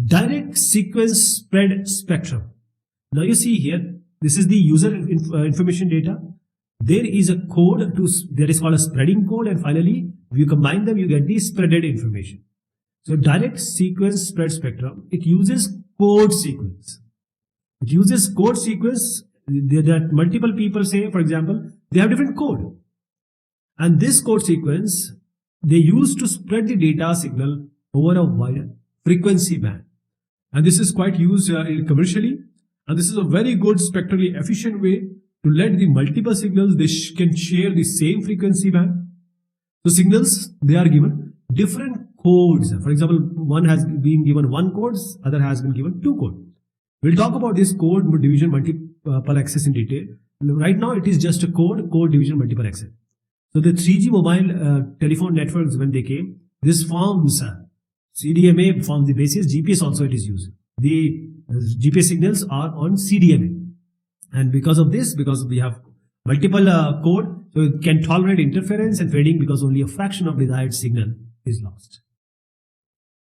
Direct sequence spread spectrum. Now you see here, this is the user information data. There is a code that is called a spreading code, and finally, if you combine them, you get the spreaded information. So direct sequence spread spectrum, it uses code sequence. It uses code sequence that multiple people say, for example, they have different code. And this code sequence, they use to spread the data signal over a wider frequency band. And this is quite used commercially. And this is a very good spectrally efficient way to let the multiple signals, they can share the same frequency band. So signals, they are given different codes. For example, one has been given one code, other has been given two codes. We'll talk about this code division multiple access in detail. Right now it is just a code division multiple access. So the 3G mobile telephone networks, when they came, this forms CDMA forms the basis. GPS also it is used. The GPS signals are on CDMA. And because of this, because we have multiple code, so it can tolerate interference and fading because only a fraction of desired signal is lost.